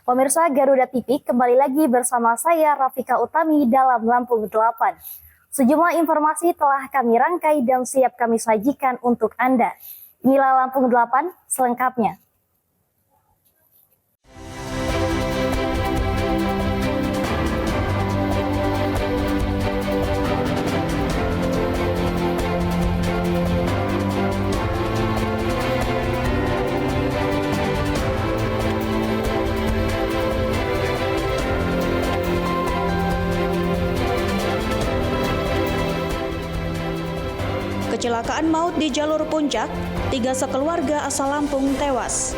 Pemirsa Garuda TV, kembali lagi bersama saya Rafika Utami dalam Lampung 8. Sejumlah informasi telah kami rangkai dan siap kami sajikan untuk Anda. Inilah Lampung 8 selengkapnya. Kecelakaan maut di jalur puncak, 3 sekeluarga asal Lampung tewas.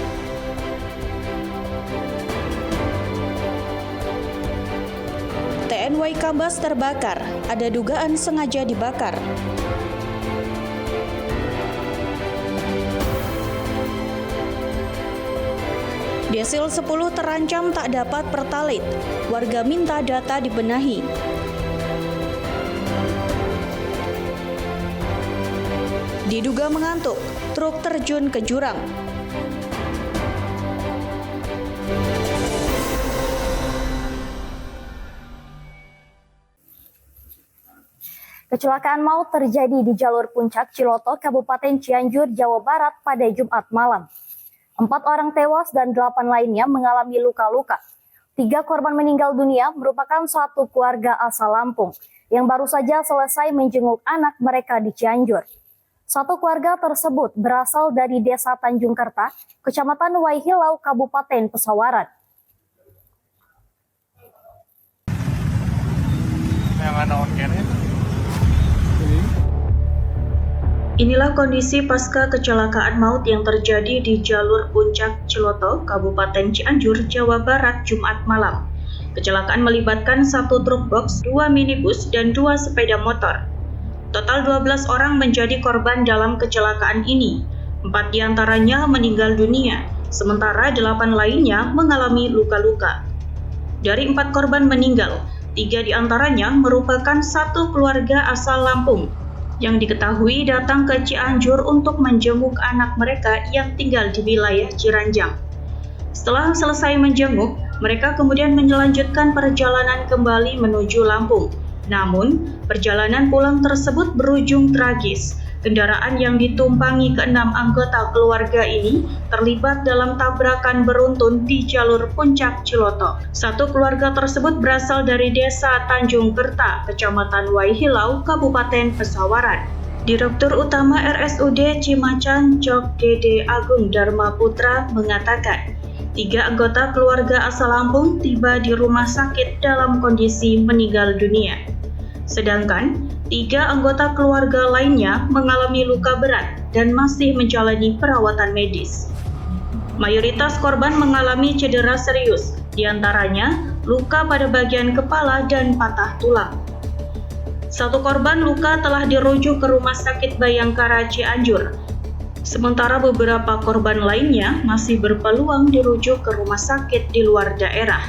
TNI Kambas terbakar, ada dugaan sengaja dibakar. Desil 10 terancam tak dapat pertalit, warga minta data dibenahi. Diduga mengantuk, truk terjun ke jurang. Kecelakaan maut terjadi di jalur puncak Ciloto, Kabupaten Cianjur, Jawa Barat pada Jumat malam. 4 orang tewas dan 8 lainnya mengalami luka-luka. 3 korban meninggal dunia merupakan satu keluarga asal Lampung yang baru saja selesai menjenguk anak mereka di Cianjur. Satu keluarga tersebut berasal dari Desa Tanjung Kerta, Kecamatan Waihilau, Kabupaten Pesawaran. Inilah kondisi pasca kecelakaan maut yang terjadi di jalur puncak Ciloto, Kabupaten Cianjur, Jawa Barat, Jumat malam. Kecelakaan melibatkan 1 truk box, 2 minibus, dan 2 sepeda motor. Total 12 orang menjadi korban dalam kecelakaan ini. 4 diantaranya meninggal dunia, sementara 8 lainnya mengalami luka-luka. Dari 4 korban meninggal, 3 diantaranya merupakan satu keluarga asal Lampung yang diketahui datang ke Cianjur untuk menjenguk anak mereka yang tinggal di wilayah Ciranjang. Setelah selesai menjenguk, mereka kemudian melanjutkan perjalanan kembali menuju Lampung. Namun, perjalanan pulang tersebut berujung tragis. Kendaraan yang ditumpangi ke-6 anggota keluarga ini terlibat dalam tabrakan beruntun di jalur puncak Ciloto. Satu keluarga tersebut berasal dari Desa Tanjung Kerta, Kecamatan Waihilau, Kabupaten Pesawaran. Direktur Utama RSUD Cimacan, Jok Dede Agung Dharma Putra mengatakan, 3 anggota keluarga asal Lampung tiba di rumah sakit dalam kondisi meninggal dunia. Sedangkan 3 anggota keluarga lainnya mengalami luka berat dan masih menjalani perawatan medis. Mayoritas korban mengalami cedera serius, diantaranya luka pada bagian kepala dan patah tulang. 1 korban luka telah dirujuk ke Rumah Sakit Bayangkara Cianjur, sementara beberapa korban lainnya masih berpeluang dirujuk ke rumah sakit di luar daerah.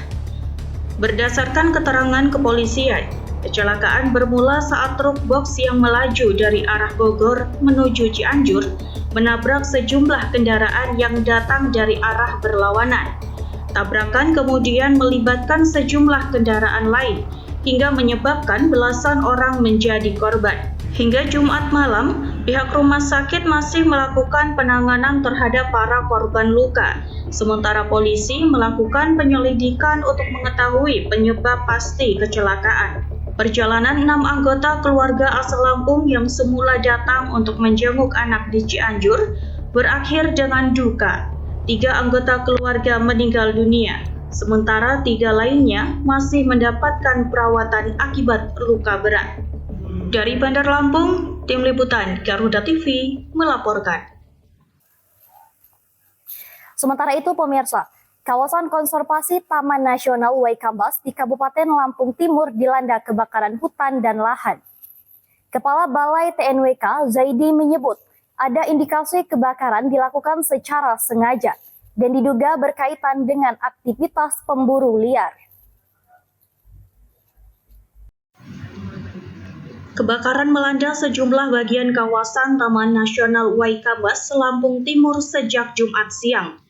Berdasarkan keterangan kepolisian, kecelakaan bermula saat truk box yang melaju dari arah Bogor menuju Cianjur menabrak sejumlah kendaraan yang datang dari arah berlawanan. Tabrakan kemudian melibatkan sejumlah kendaraan lain hingga menyebabkan belasan orang menjadi korban. Hingga Jumat malam, pihak rumah sakit masih melakukan penanganan terhadap para korban luka, sementara polisi melakukan penyelidikan untuk mengetahui penyebab pasti kecelakaan. Perjalanan 6 anggota keluarga asal Lampung yang semula datang untuk menjenguk anak di Cianjur berakhir dengan duka. 3 anggota keluarga meninggal dunia, sementara 3 lainnya masih mendapatkan perawatan akibat luka berat. Dari Bandar Lampung, Tim Liputan Garuda TV melaporkan. Sementara itu pemirsa, kawasan konservasi Taman Nasional Waikambas di Kabupaten Lampung Timur dilanda kebakaran hutan dan lahan. Kepala Balai TNWK Zaidi menyebut ada indikasi kebakaran dilakukan secara sengaja dan diduga berkaitan dengan aktivitas pemburu liar. Kebakaran melanda sejumlah bagian kawasan Taman Nasional Waikambas, Lampung Timur sejak Jumat siang.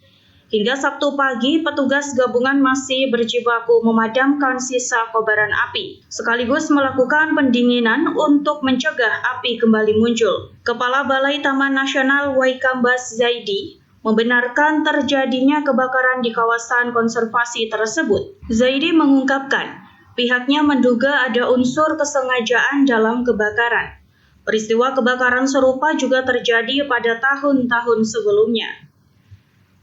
Hingga Sabtu pagi, petugas gabungan masih berjibaku memadamkan sisa kobaran api, sekaligus melakukan pendinginan untuk mencegah api kembali muncul. Kepala Balai Taman Nasional Waikambas Zaidi membenarkan terjadinya kebakaran di kawasan konservasi tersebut. Zaidi mengungkapkan, pihaknya menduga ada unsur kesengajaan dalam kebakaran. Peristiwa kebakaran serupa juga terjadi pada tahun-tahun sebelumnya.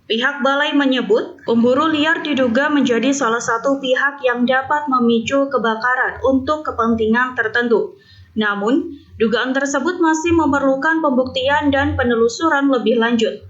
Pihak balai menyebut, pemburu liar diduga menjadi salah satu pihak yang dapat memicu kebakaran untuk kepentingan tertentu. Namun, dugaan tersebut masih memerlukan pembuktian dan penelusuran lebih lanjut.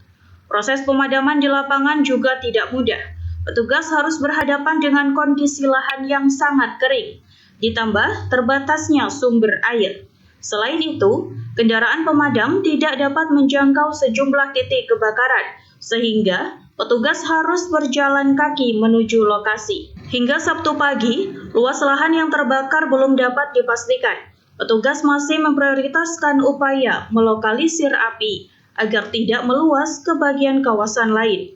Proses pemadaman di lapangan juga tidak mudah. Petugas harus berhadapan dengan kondisi lahan yang sangat kering, ditambah terbatasnya sumber air. Selain itu, kendaraan pemadam tidak dapat menjangkau sejumlah titik kebakaran, sehingga petugas harus berjalan kaki menuju lokasi. Hingga Sabtu pagi, luas lahan yang terbakar belum dapat dipastikan. Petugas masih memprioritaskan upaya melokalisir api agar tidak meluas ke bagian kawasan lain.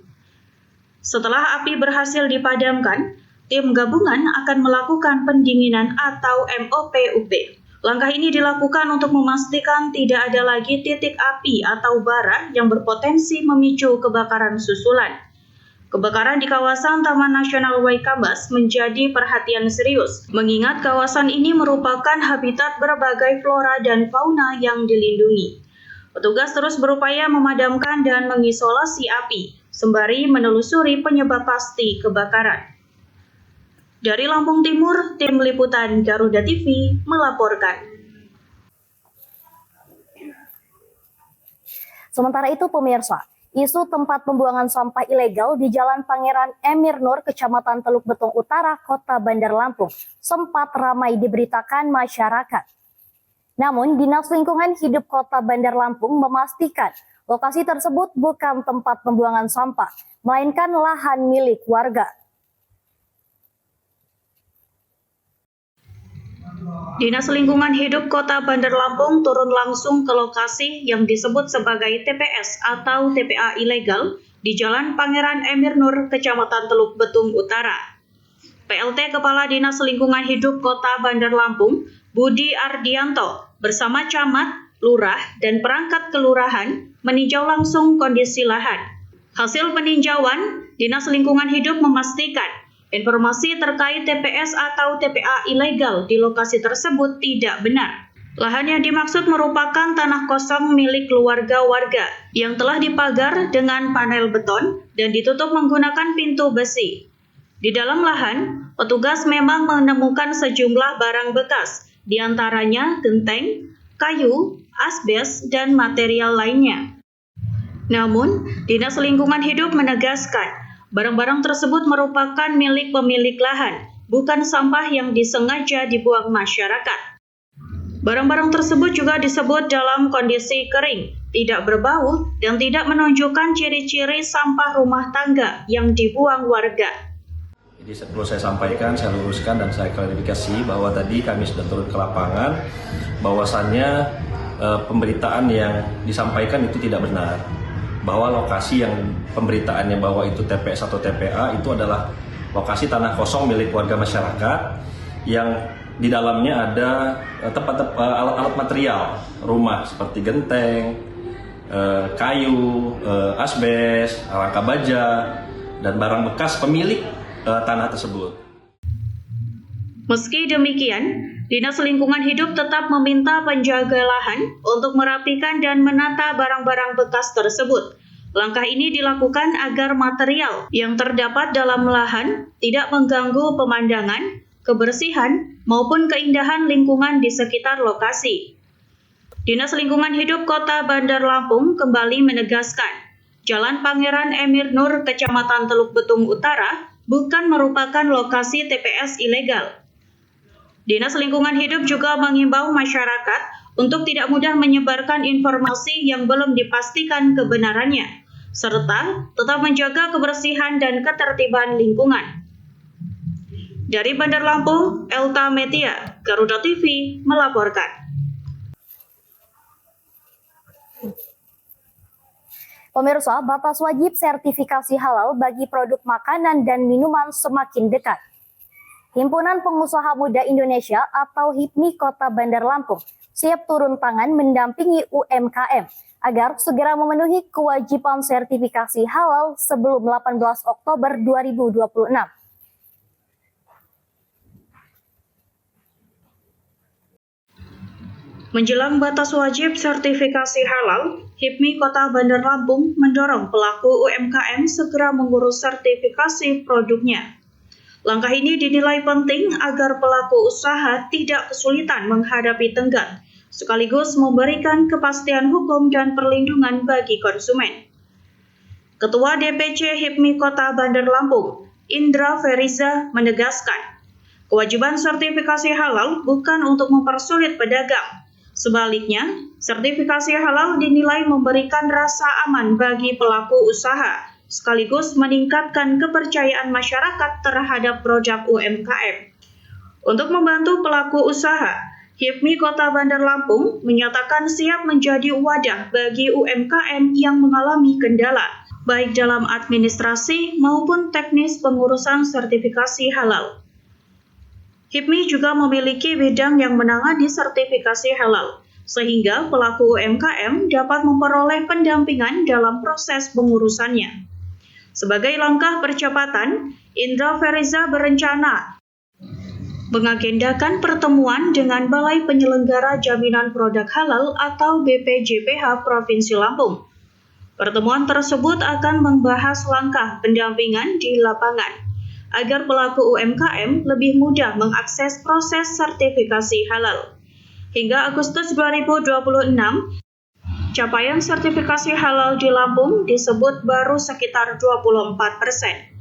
Setelah api berhasil dipadamkan, tim gabungan akan melakukan pendinginan atau MOP-UP. Langkah ini dilakukan untuk memastikan tidak ada lagi titik api atau bara yang berpotensi memicu kebakaran susulan. Kebakaran di kawasan Taman Nasional Waikambas menjadi perhatian serius, mengingat kawasan ini merupakan habitat berbagai flora dan fauna yang dilindungi. Petugas terus berupaya memadamkan dan mengisolasi api, sembari menelusuri penyebab pasti kebakaran. Dari Lampung Timur, tim liputan Garuda TV melaporkan. Sementara itu pemirsa, isu tempat pembuangan sampah ilegal di Jalan Pangeran Emir Nur, Kecamatan Teluk Betung Utara, Kota Bandar Lampung sempat ramai diberitakan masyarakat. Namun, Dinas Lingkungan Hidup Kota Bandar Lampung memastikan lokasi tersebut bukan tempat pembuangan sampah, melainkan lahan milik warga. Dinas Lingkungan Hidup Kota Bandar Lampung turun langsung ke lokasi yang disebut sebagai TPS atau TPA ilegal di Jalan Pangeran Emir Nur, Kecamatan Teluk Betung Utara. PLT Kepala Dinas Lingkungan Hidup Kota Bandar Lampung, Budi Ardianto, bersama camat, lurah, dan perangkat kelurahan meninjau langsung kondisi lahan. Hasil peninjauan, Dinas Lingkungan Hidup memastikan informasi terkait TPS atau TPA ilegal di lokasi tersebut tidak benar. Lahan yang dimaksud merupakan tanah kosong milik keluarga warga yang telah dipagar dengan panel beton dan ditutup menggunakan pintu besi. Di dalam lahan, petugas memang menemukan sejumlah barang bekas, di antaranya genteng, kayu, asbes, dan material lainnya. Namun, Dinas Lingkungan Hidup menegaskan barang-barang tersebut merupakan milik pemilik lahan, bukan sampah yang disengaja dibuang masyarakat. Barang-barang tersebut juga disebut dalam kondisi kering, tidak berbau, dan tidak menunjukkan ciri-ciri sampah rumah tangga yang dibuang warga. Jadi perlu saya sampaikan, saya luruskan, dan saya klarifikasi bahwa tadi kami sudah turun ke lapangan, bahwasannya pemberitaan yang disampaikan itu tidak benar. Bahwa lokasi yang pemberitaannya bahwa itu TPS atau TPA itu adalah lokasi tanah kosong milik warga masyarakat yang di dalamnya ada alat-alat material rumah seperti genteng, kayu, asbes, rangka baja, dan barang bekas pemilik tanah tersebut. Meski demikian, Dinas Lingkungan Hidup tetap meminta penjaga lahan untuk merapikan dan menata barang-barang bekas tersebut. Langkah ini dilakukan agar material yang terdapat dalam lahan tidak mengganggu pemandangan, kebersihan, maupun keindahan lingkungan di sekitar lokasi. Dinas Lingkungan Hidup Kota Bandar Lampung kembali menegaskan, Jalan Pangeran Emir Nur, Kecamatan Teluk Betung Utara, bukan merupakan lokasi TPS ilegal. Dinas Lingkungan Hidup juga mengimbau masyarakat untuk tidak mudah menyebarkan informasi yang belum dipastikan kebenarannya, serta tetap menjaga kebersihan dan ketertiban lingkungan. Dari Bandar Lampung, Elta Metia, Garuda TV melaporkan. Pemirsa, batas wajib sertifikasi halal bagi produk makanan dan minuman semakin dekat. Himpunan Pengusaha Muda Indonesia atau HIPMI Kota Bandar Lampung siap turun tangan mendampingi UMKM agar segera memenuhi kewajiban sertifikasi halal sebelum 18 Oktober 2026. Menjelang batas wajib sertifikasi halal, HIPMI Kota Bandar Lampung mendorong pelaku UMKM segera mengurus sertifikasi produknya. Langkah ini dinilai penting agar pelaku usaha tidak kesulitan menghadapi tenggat, sekaligus memberikan kepastian hukum dan perlindungan bagi konsumen. Ketua DPC HIPMI Kota Bandar Lampung, Indra Feriza, menegaskan, kewajiban sertifikasi halal bukan untuk mempersulit pedagang. Sebaliknya, sertifikasi halal dinilai memberikan rasa aman bagi pelaku usaha, sekaligus meningkatkan kepercayaan masyarakat terhadap produk UMKM. Untuk membantu pelaku usaha, HIPMI Kota Bandar Lampung menyatakan siap menjadi wadah bagi UMKM yang mengalami kendala, baik dalam administrasi maupun teknis pengurusan sertifikasi halal. HIPMI juga memiliki bidang yang menangani sertifikasi halal, sehingga pelaku UMKM dapat memperoleh pendampingan dalam proses pengurusannya. Sebagai langkah percepatan, Indra Feriza berencana mengagendakan pertemuan dengan Balai Penyelenggara Jaminan Produk Halal atau BPJPH Provinsi Lampung. Pertemuan tersebut akan membahas langkah pendampingan di lapangan, agar pelaku UMKM lebih mudah mengakses proses sertifikasi halal. Hingga Agustus 2026, capaian sertifikasi halal di Lampung disebut baru sekitar 24%.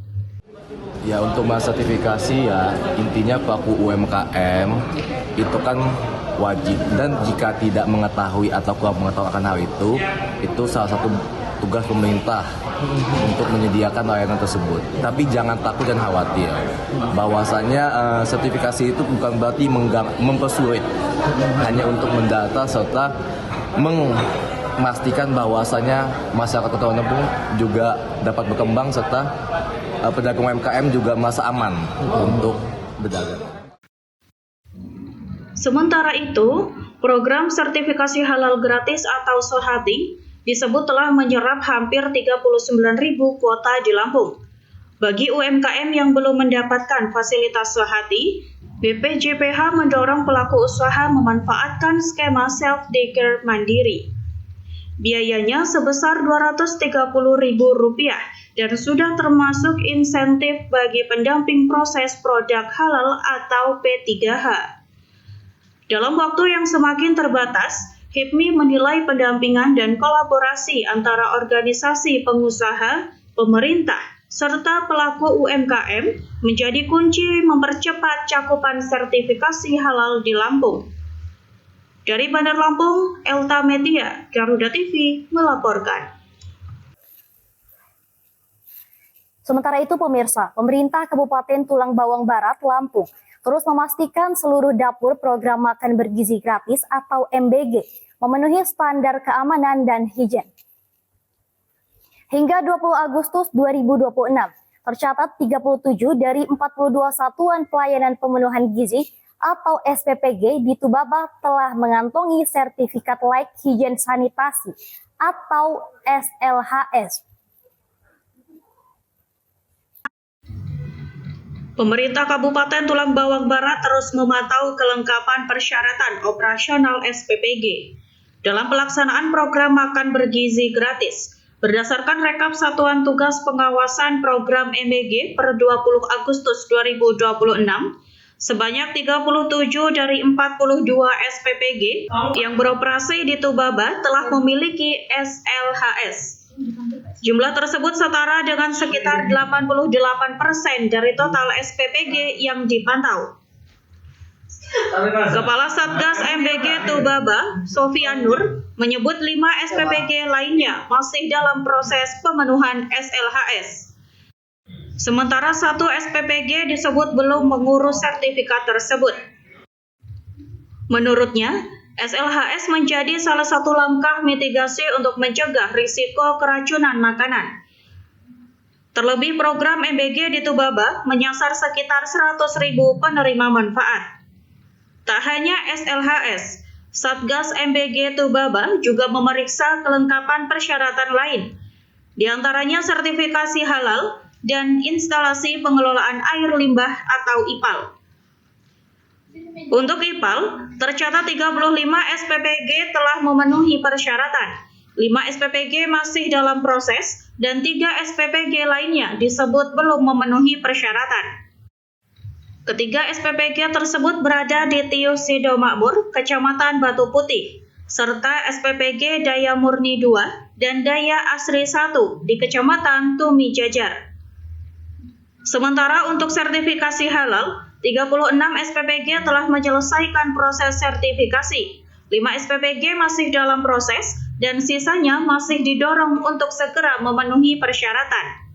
Ya, untuk masalah sertifikasi ya intinya pelaku UMKM itu kan wajib, dan jika tidak mengetahui atau kurang mengetahui akan hal itu salah satu tugas pemerintah untuk menyediakan layanan tersebut. Tapi jangan takut dan khawatir bahwasanya sertifikasi itu bukan berarti mempersulit, hanya untuk mendata serta memastikan bahwasanya masyarakat Kota Lampung juga dapat berkembang serta pedagang UMKM juga merasa aman untuk berdagang. Sementara itu, program sertifikasi halal gratis atau SOHATI disebut telah menyerap hampir 39.000 kuota di Lampung. Bagi UMKM yang belum mendapatkan fasilitas SOHATI, BPJPH mendorong pelaku usaha memanfaatkan skema self-declare mandiri. Biayanya sebesar Rp230.000 dan sudah termasuk insentif bagi pendamping proses produk halal atau P3H. Dalam waktu yang semakin terbatas, HIPMI menilai pendampingan dan kolaborasi antara organisasi pengusaha, pemerintah, serta pelaku UMKM menjadi kunci mempercepat cakupan sertifikasi halal di Lampung. Dari Bandar Lampung, Elta Media, Garuda TV melaporkan. Sementara itu pemirsa, pemerintah Kabupaten Tulang Bawang Barat, Lampung terus memastikan seluruh dapur program makan bergizi gratis atau MBG memenuhi standar keamanan dan higien. Hingga 20 Agustus 2026, tercatat 37 dari 42 satuan pelayanan pemenuhan gizi atau SPPG di Tubaba telah mengantongi sertifikat layak higien sanitasi atau SLHS. Pemerintah Kabupaten Tulang Bawang Barat terus memantau kelengkapan persyaratan operasional SPPG dalam pelaksanaan program makan bergizi gratis. Berdasarkan rekap Satuan Tugas Pengawasan Program MBG per 20 Agustus 2026, sebanyak 37 dari 42 SPPG yang beroperasi di Tubaba telah memiliki SLHS. Jumlah tersebut setara dengan sekitar 88% dari total SPPG yang dipantau. Kepala Satgas MBG Tubaba, Sofian Nur, menyebut 5 SPPG lainnya masih dalam proses pemenuhan SLHS. Sementara 1 SPPG disebut belum mengurus sertifikat tersebut. Menurutnya, SLHS menjadi salah satu langkah mitigasi untuk mencegah risiko keracunan makanan. Terlebih program MBG di Tubaba menyasar sekitar 100.000 penerima manfaat. Tak hanya SLHS, Satgas MBG Tubaba juga memeriksa kelengkapan persyaratan lain, di antaranya sertifikasi halal dan instalasi pengelolaan air limbah atau IPAL. Untuk IPAL, tercatat 35 SPPG telah memenuhi persyaratan, 5 SPPG masih dalam proses, dan 3 SPPG lainnya disebut belum memenuhi persyaratan. Ketiga SPPG tersebut berada di Tiuh Sido Makmur, Kecamatan Batu Putih, serta SPPG Daya Murni 2 dan Daya Asri 1 di Kecamatan Tumi Jajar. Sementara untuk sertifikasi halal, 36 SPPG telah menyelesaikan proses sertifikasi, 5 SPPG masih dalam proses, dan sisanya masih didorong untuk segera memenuhi persyaratan.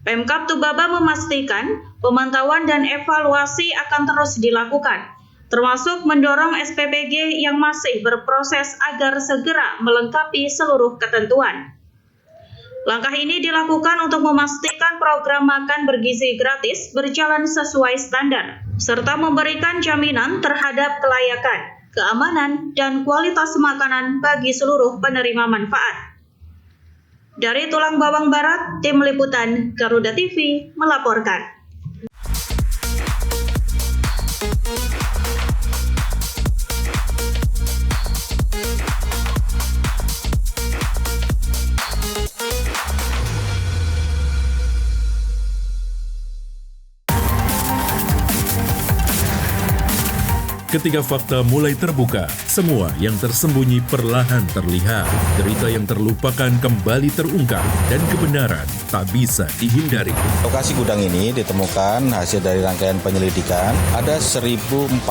Pemkab Tubaba memastikan pemantauan dan evaluasi akan terus dilakukan, termasuk mendorong SPPG yang masih berproses agar segera melengkapi seluruh ketentuan. Langkah ini dilakukan untuk memastikan program makan bergizi gratis berjalan sesuai standar, serta memberikan jaminan terhadap kelayakan, keamanan, dan kualitas makanan bagi seluruh penerima manfaat. Dari Tulang Bawang Barat, Tim Liputan Garuda TV melaporkan. Ketika fakta mulai terbuka, semua yang tersembunyi perlahan terlihat. Cerita yang terlupakan kembali terungkap dan kebenaran tak bisa dihindari. Lokasi gudang ini ditemukan hasil dari rangkaian penyelidikan. Ada 1.494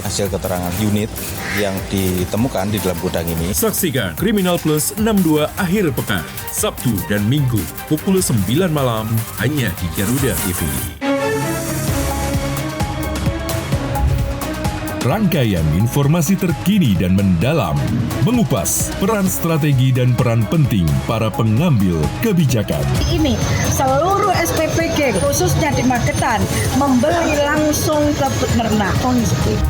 hasil keterangan unit yang ditemukan di dalam gudang ini. Saksikan Kriminal Plus 62 akhir pekan, Sabtu dan Minggu, pukul 9 malam, hanya di Garuda TV. Rangkaian informasi terkini dan mendalam, mengupas peran strategi dan peran penting para pengambil kebijakan. Ini seluruh SPPG khususnya di Magetan membeli langsung ke peternak.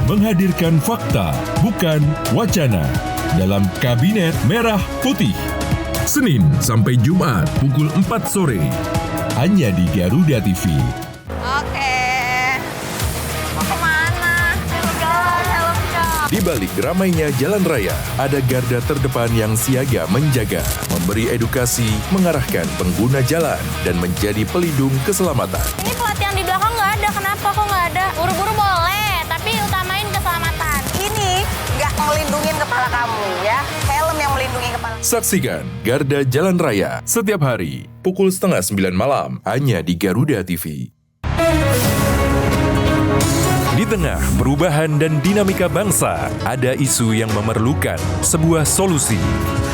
Menghadirkan fakta, bukan wacana, dalam Kabinet Merah Putih. Senin sampai Jumat pukul 4 sore, hanya di Garuda TV. Di balik ramainya jalan raya, ada garda terdepan yang siaga menjaga, memberi edukasi, mengarahkan pengguna jalan, dan menjadi pelindung keselamatan. Ini pelatihan di belakang nggak ada, kenapa kok nggak ada? Buru-buru boleh, tapi utamain keselamatan. Ini nggak ngelindungin kepala kamu ya, helm yang melindungi kepala. Saksikan Garda Jalan Raya setiap hari, pukul 8:30 malam, hanya di Garuda TV. Di tengah perubahan dan dinamika bangsa, ada isu yang memerlukan sebuah solusi.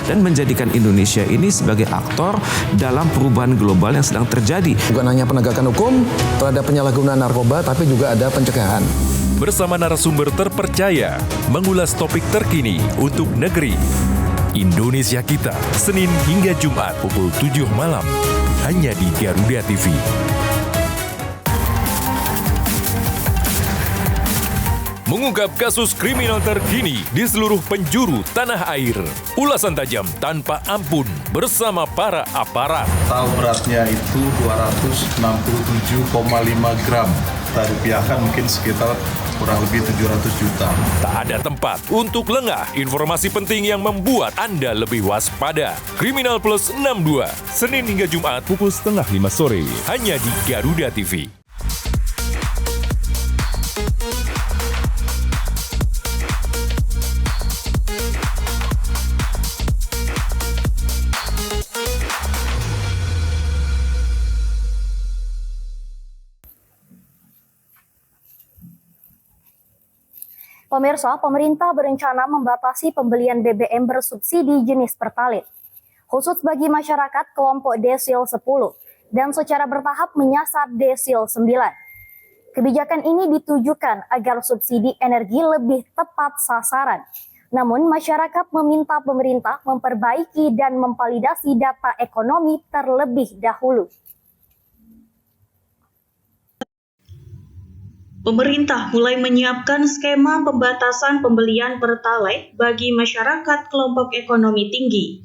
Dan menjadikan Indonesia ini sebagai aktor dalam perubahan global yang sedang terjadi. Bukan hanya penegakan hukum terhadap penyalahgunaan narkoba, tapi juga ada pencegahan. Bersama narasumber terpercaya, mengulas topik terkini untuk negeri. Indonesia Kita, Senin hingga Jumat pukul 7 malam, hanya di Garuda TV. Mengungkap kasus kriminal terkini di seluruh penjuru tanah air. Ulasan tajam tanpa ampun bersama para aparat. Tahu beratnya itu 267,5 gram. Kita rupiahkan mungkin sekitar kurang lebih 700 juta. Tak ada tempat untuk lengah informasi penting yang membuat Anda lebih waspada. Kriminal Plus 62, Senin hingga Jumat pukul 4:30 sore, hanya di Garuda TV. Pemirsa, pemerintah berencana membatasi pembelian BBM bersubsidi jenis Pertalite, khusus bagi masyarakat kelompok desil 10 dan secara bertahap menyasar desil 9. Kebijakan ini ditujukan agar subsidi energi lebih tepat sasaran. Namun, masyarakat meminta pemerintah memperbaiki dan memvalidasi data ekonomi terlebih dahulu. Pemerintah mulai menyiapkan skema pembatasan pembelian Pertalite bagi masyarakat kelompok ekonomi tinggi.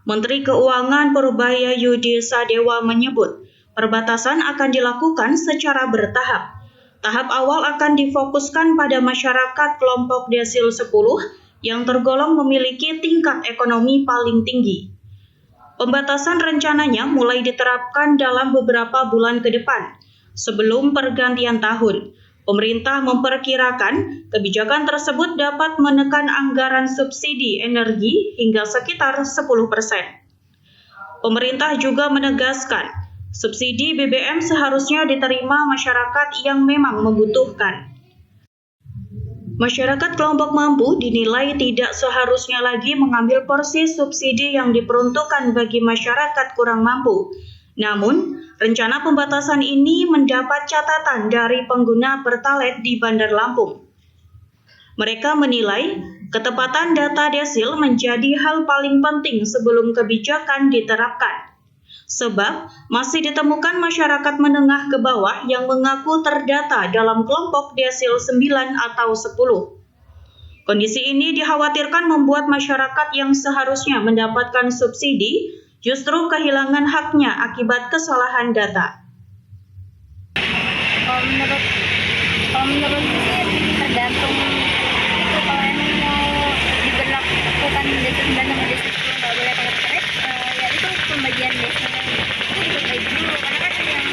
Menteri Keuangan Purbaya Yudi Sadewa menyebut, perbatasan akan dilakukan secara bertahap. Tahap awal akan difokuskan pada masyarakat kelompok desil 10 yang tergolong memiliki tingkat ekonomi paling tinggi. Pembatasan rencananya mulai diterapkan dalam beberapa bulan ke depan. Sebelum pergantian tahun, pemerintah memperkirakan kebijakan tersebut dapat menekan anggaran subsidi energi hingga sekitar 10%. Pemerintah juga menegaskan, subsidi BBM seharusnya diterima masyarakat yang memang membutuhkan. Masyarakat kelompok mampu dinilai tidak seharusnya lagi mengambil porsi subsidi yang diperuntukkan bagi masyarakat kurang mampu. Namun, rencana pembatasan ini mendapat catatan dari pengguna Pertalite di Bandar Lampung. Mereka menilai ketepatan data desil menjadi hal paling penting sebelum kebijakan diterapkan. Sebab masih ditemukan masyarakat menengah ke bawah yang mengaku terdata dalam kelompok desil 9 atau 10. Kondisi ini dikhawatirkan membuat masyarakat yang seharusnya mendapatkan subsidi justru kehilangan haknya akibat kesalahan data. Kalau menurut sih tergantung itu, kalau emang mau diberlakukan desil 9 sama desil 10 nggak boleh pakai Pertalite, ya itu pembagian desilnya itu diperbaiki dulu, karena kan yang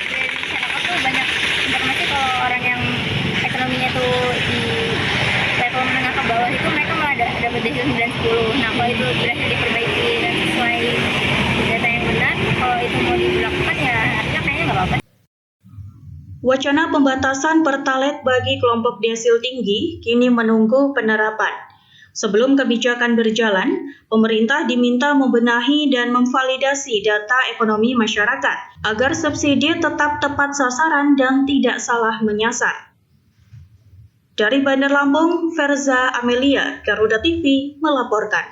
dari masyarakat tuh banyak informasi kalau orang yang ekonominya tuh di level menengah ke bawah itu mereka malah dapat desil 9-10. Nah, kalau itu berhasil diperbaiki dan sesuai data yang benar, kalau itu mau diberlakukan ya harusnya kayaknya nggak apa-apa. Wacana pembatasan Pertalite bagi kelompok desil tinggi kini menunggu penerapan. Sebelum kebijakan berjalan, pemerintah diminta membenahi dan memvalidasi data ekonomi masyarakat agar subsidi tetap tepat sasaran dan tidak salah menyasar. Dari Bandar Lampung, Verza Amelia, Garuda TV melaporkan.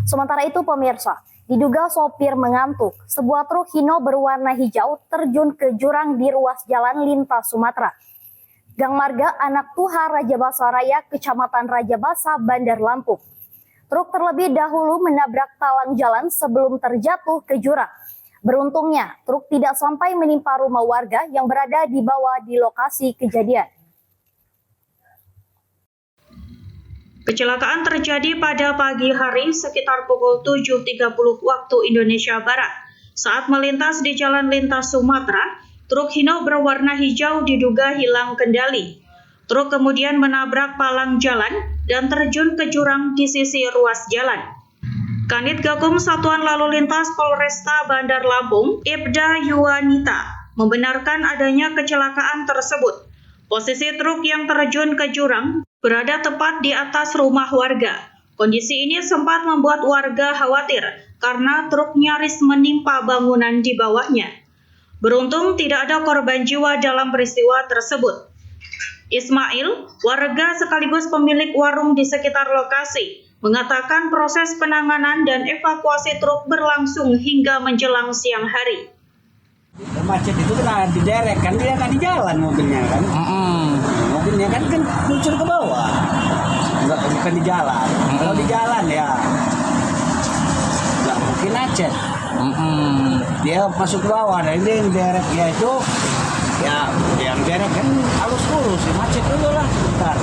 Sementara itu pemirsa, diduga sopir mengantuk, sebuah truk Hino berwarna hijau terjun ke jurang di ruas jalan lintas Sumatera. Gang Marga Anak Tuha Rajabasa Raya, Kecamatan Rajabasa, Bandar Lampung. Truk terlebih dahulu menabrak talang jalan sebelum terjatuh ke jurang. Beruntungnya, truk tidak sampai menimpa rumah warga yang berada di bawah di lokasi kejadian. Kecelakaan terjadi pada pagi hari sekitar pukul 7.30 waktu Indonesia Barat. Saat melintas di jalan lintas Sumatera, truk Hino berwarna hijau diduga hilang kendali. Truk kemudian menabrak palang jalan dan terjun ke jurang di sisi ruas jalan. Kanit Gakum Satuan Lalu Lintas Polresta Bandar Lampung, Ibda Yuwanita, membenarkan adanya kecelakaan tersebut. Posisi truk yang terjun ke jurang berada tepat di atas rumah warga. Kondisi ini sempat membuat warga khawatir karena truk nyaris menimpa bangunan di bawahnya. Beruntung tidak ada korban jiwa dalam peristiwa tersebut. Ismail, warga sekaligus pemilik warung di sekitar lokasi, mengatakan proses penanganan dan evakuasi truk berlangsung hingga menjelang siang hari. Macet itu kena diderek kan, dia kan di jalan mobilnya kan. Mobilnya kan luncur ke bawah, bukan di jalan. Kalau di jalan ya nggak mungkin macet. Dia masuk ke bawah, dan dia yang derek ya itu ya yang derek kan halus lurus, macet dulu lah sebentar.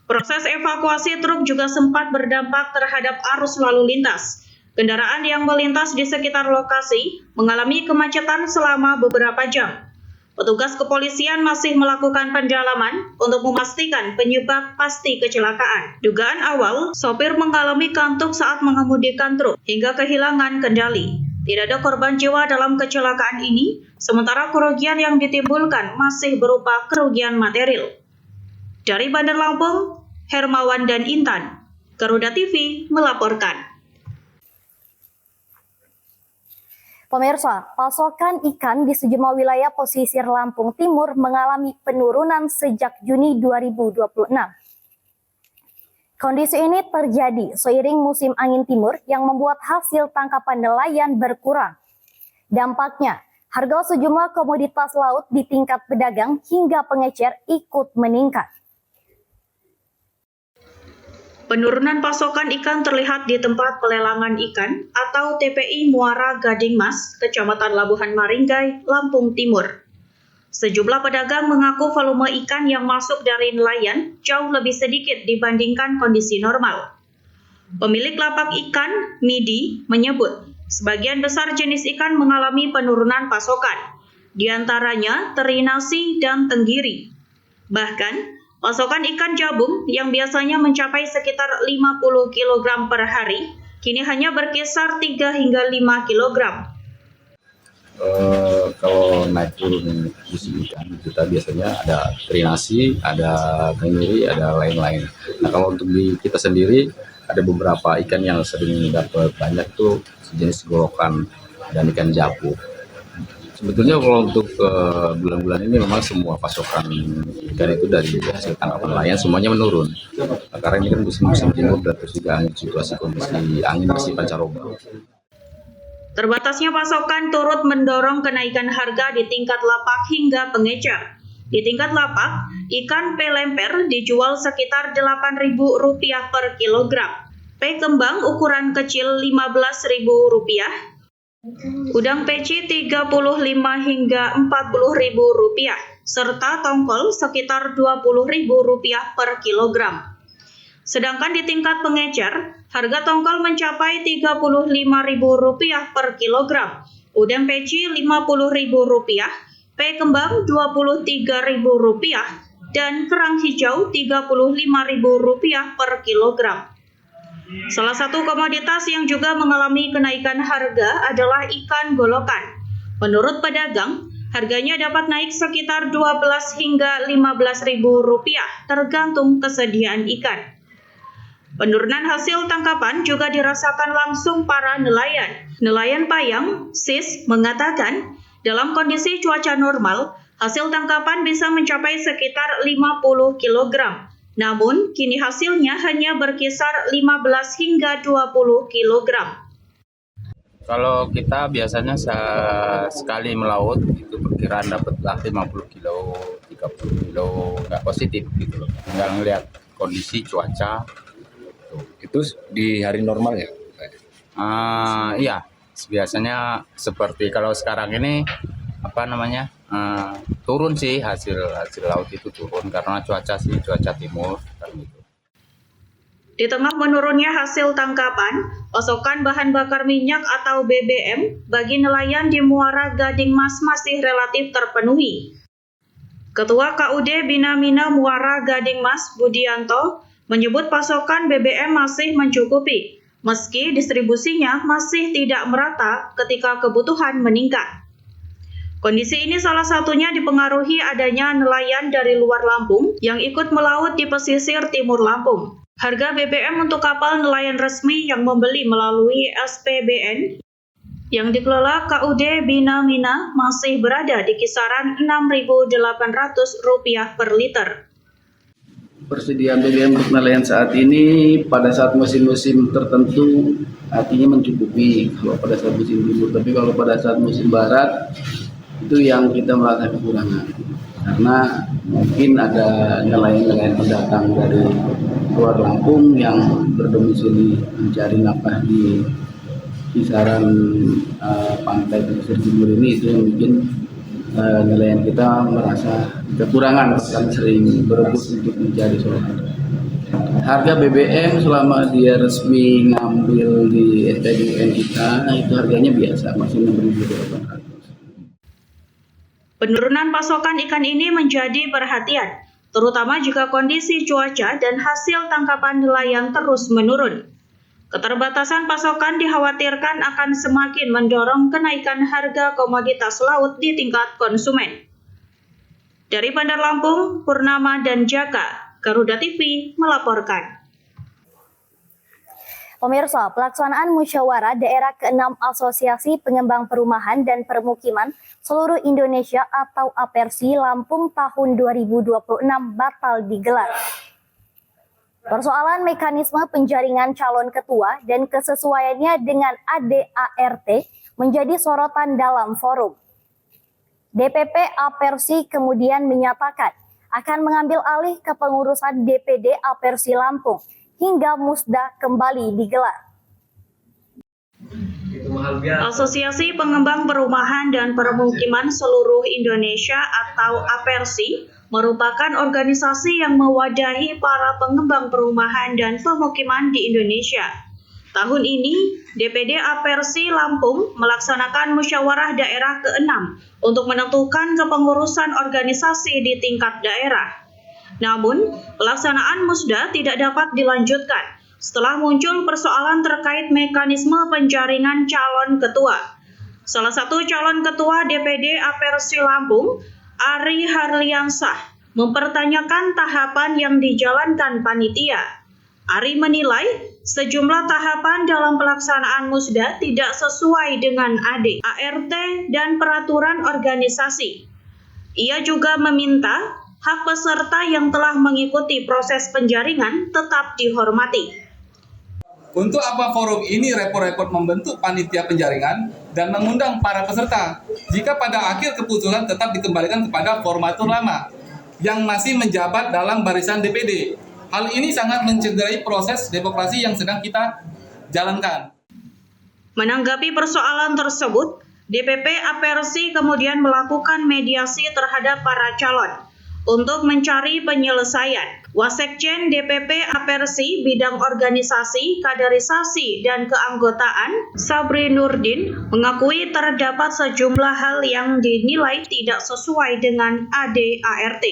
Proses evakuasi truk juga sempat berdampak terhadap arus lalu lintas. Kendaraan yang melintas di sekitar lokasi mengalami kemacetan selama beberapa jam. Petugas kepolisian masih melakukan pendalaman untuk memastikan penyebab pasti kecelakaan. Dugaan awal, sopir mengalami kantuk saat mengemudikan truk hingga kehilangan kendali. Tidak ada korban jiwa dalam kecelakaan ini, sementara kerugian yang ditimbulkan masih berupa kerugian material. Dari Bandar Lampung, Hermawan dan Intan, Garuda TV melaporkan. Pemirsa, pasokan ikan di sejumlah wilayah pesisir Lampung Timur mengalami penurunan sejak Juni 2026. Kondisi ini terjadi seiring musim angin timur yang membuat hasil tangkapan nelayan berkurang. Dampaknya, harga sejumlah komoditas laut di tingkat pedagang hingga pengecer ikut meningkat. Penurunan pasokan ikan terlihat di tempat pelelangan ikan atau TPI Muara Gading Mas, Kecamatan Labuhan Maringgai, Lampung Timur. Sejumlah pedagang mengaku volume ikan yang masuk dari nelayan jauh lebih sedikit dibandingkan kondisi normal. Pemilik lapak ikan, Midi, menyebut sebagian besar jenis ikan mengalami penurunan pasokan, di antaranya teri nasi dan tenggiri. Bahkan, pasokan ikan jabung yang biasanya mencapai sekitar 50 kg per hari, kini hanya berkisar 3 hingga 5 kg. Kalau naik turun musim ikan, kita biasanya ada teri nasi, ada tenggiri, ada lain-lain. Nah, kalau untuk di kita sendiri, ada beberapa ikan yang sering dapat banyak tuh sejenis gorokan dan ikan japu. Sebetulnya kalau untuk bulan-bulan ini memang semua pasokan ikan itu dari hasil tangkapan nelayan semuanya menurun. Nah, karena ini kan musim-musim timur dan terus juga situasi kondisi angin masih pancaroba. Terbatasnya pasokan turut mendorong kenaikan harga di tingkat lapak hingga pengecer. Di tingkat lapak, ikan pelemper dijual sekitar Rp8.000 per kilogram. P kembang ukuran kecil Rp15.000. Udang peci Rp35 hingga Rp40.000, serta tongkol sekitar Rp20.000 per kilogram. Sedangkan di tingkat pengecer, harga tongkol mencapai Rp35.000 per kilogram, udang peci Rp50.000, P kembang Rp23.000, dan kerang hijau Rp35.000 per kilogram. Salah satu komoditas yang juga mengalami kenaikan harga adalah ikan golokan. Menurut pedagang, harganya dapat naik sekitar Rp12 hingga Rp15.000 tergantung kesediaan ikan. Penurunan hasil tangkapan juga dirasakan langsung para nelayan. Nelayan Payang, Sis, mengatakan dalam kondisi cuaca normal, hasil tangkapan bisa mencapai sekitar 50 kg. Namun, kini hasilnya hanya berkisar 15 hingga 20 kg. Kalau kita biasanya sekali melaut, itu perkiraan dapatlah 50 kilo, 30 kilo, nggak positif gitu loh. Nggak ngelihat kondisi cuaca. Itu di hari normal ya? Iya, biasanya seperti kalau sekarang ini, turun sih hasil laut itu turun karena cuaca timur kan gitu. Di tengah menurunnya hasil tangkapan, pasokan bahan bakar minyak atau BBM bagi nelayan di Muara Gading Mas masih relatif terpenuhi. Ketua KUD Bina Mina Muara Gading Mas Budianto menyebut pasokan BBM masih mencukupi, meski distribusinya masih tidak merata ketika kebutuhan meningkat. Kondisi ini salah satunya dipengaruhi adanya nelayan dari luar Lampung yang ikut melaut di pesisir timur Lampung. Harga BBM untuk kapal nelayan resmi yang membeli melalui SPBN yang dikelola KUD Bina Mina masih berada di kisaran Rp6.800 per liter. Persediaan BBM untuk nelayan saat ini pada saat musim-musim tertentu artinya mencukupi kalau pada saat musim timur, tapi kalau pada saat musim barat itu yang kita merasa kekurangan karena mungkin ada nelayan-nelayan pendatang dari luar Lampung yang berdomisili mencari nafkah di kisaran pantai pesisir timur ini, itu yang bikin nelayan kita merasa kekurangan dan sering berebut untuk mencari solusi. Harga BBM selama dia resmi ngambil di SPBN kita itu harganya biasa, masih Rp6.800. Penurunan pasokan ikan ini menjadi perhatian, terutama jika kondisi cuaca dan hasil tangkapan nelayan terus menurun. Keterbatasan pasokan dikhawatirkan akan semakin mendorong kenaikan harga komoditas laut di tingkat konsumen. Dari Bandar Lampung, Purnama dan Jaka, Garuda TV melaporkan. Pemirsa, pelaksanaan musyawarah daerah ke-6 Asosiasi Pengembang Perumahan dan Permukiman Seluruh Indonesia atau APERSI Lampung tahun 2026 batal digelar. Persoalan mekanisme penjaringan calon ketua dan kesesuaiannya dengan ADART menjadi sorotan dalam forum. DPP APERSI kemudian menyatakan akan mengambil alih kepengurusan DPD APERSI Lampung hingga musda kembali digelar. Asosiasi Pengembang Perumahan dan Permukiman Seluruh Indonesia atau APERSI merupakan organisasi yang mewadahi para pengembang perumahan dan pemukiman di Indonesia. Tahun ini, DPD APERSI Lampung melaksanakan musyawarah daerah ke-6 untuk menentukan kepengurusan organisasi di tingkat daerah. Namun, pelaksanaan musda tidak dapat dilanjutkan setelah muncul persoalan terkait mekanisme penjaringan calon ketua. Salah satu calon ketua DPD APERSI Lampung, Ari Harliansah, mempertanyakan tahapan yang dijalankan panitia. Ari menilai sejumlah tahapan dalam pelaksanaan musda tidak sesuai dengan ADART dan peraturan organisasi. Ia juga meminta hak peserta yang telah mengikuti proses penjaringan tetap dihormati. Untuk apa forum ini repot-repot membentuk panitia penjaringan dan mengundang para peserta jika pada akhir keputusan tetap dikembalikan kepada formatur lama yang masih menjabat dalam barisan DPD. Hal ini sangat mencederai proses demokrasi yang sedang kita jalankan. Menanggapi persoalan tersebut, DPP APERSI kemudian melakukan mediasi terhadap para calon untuk mencari penyelesaian. Wasekjen DPP APERSI bidang organisasi, kaderisasi, dan keanggotaan, Sabri Nurdin, mengakui terdapat sejumlah hal yang dinilai tidak sesuai dengan ADART.